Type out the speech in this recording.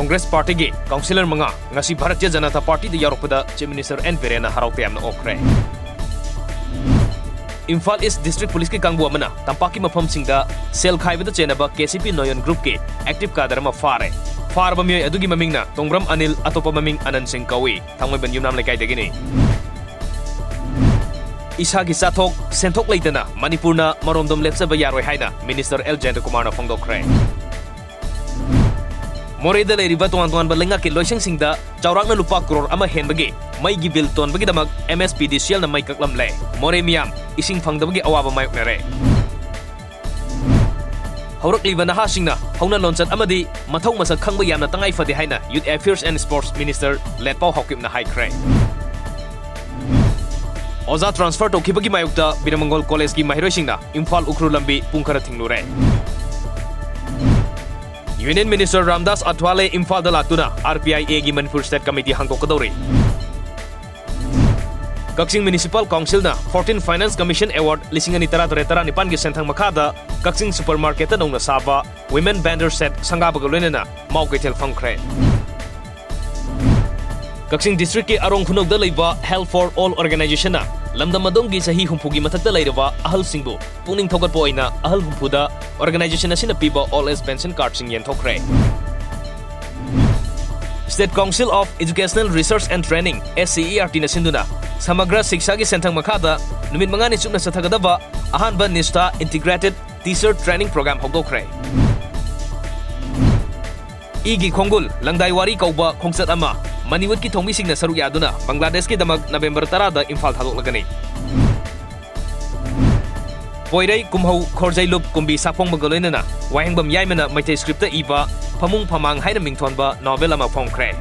Congress Party gi Councillor manga ngasi Bharatiya Janata Party da yaropada Chief Minister N Birena haraute amna okre. Imphal East District Police ki kangbu amana tampaki mafam singda sel khaibada chenaba KCP Noyon Group ki active kadar ma fare. Far bamyoy adugi mamingna Tongbram Anil atopa maming Anand Singh kawi thangmai ban yumnam lekai dagini. Isa ki sathok senthok leitana Manipurna maromdom lepsaba yaroi haina Minister L Jayanta Kumar na phongdokre. Moreda leiriba tuan-tuan balenga ki loiseng singda chaurakna lupa crore ama henbagi mai gi bill ton bagi damak MSPDCL na mai kaklam le more miam ising phangdabagi awaba mayok nare haurak liba na hasingna hauna lonchat amadi mathau masak khangba yamna tangai fadi haina Youth Affairs and Sports Minister Letpau Hokip na haikre Oza transfer to khibagi mayokta Binamangol College ki mahiroi singna Imphal Ukru lambi pungkhara thinglure Union Minister Ramdas Athwale Imphal da laktuna RPIA gi Manipur State Committee hangdokadori. Kaksing Municipal Council na 14 Finance Commission Award lisingani tara nipan gi senthang makhada Kaksing Supermarket na nongna saba Women Vendor Set sangabaga loinana mauketel phangkhre. Kaksing District ki Arong Khunok da leiba Health for All Organization na lamdamadong gi sahi humpugi mathakta leiraba ahal singbu pungning thogatpo oina ahal humpuda organization asina piba all age pension card sing yen thokre. State Council of Educational Research and Training SCERT na sinduna samagra shiksha gi senthang makhada numit mangani chupna sathagadaba ahanba Nista Integrated Teacher Training Program hogdokre. Igi Khongul Langdaiwari kauba khongsat ama Maniwat ki thongmi singna saruk yaduna Bangladesh ki damak November 10 da Imphal thadok lagani. Poirai kumhau khorjai lup kumbi sapong magaloina na wahengbam yaimana maite script iba phamung phamang haina mingthonba novel ama phongkhre.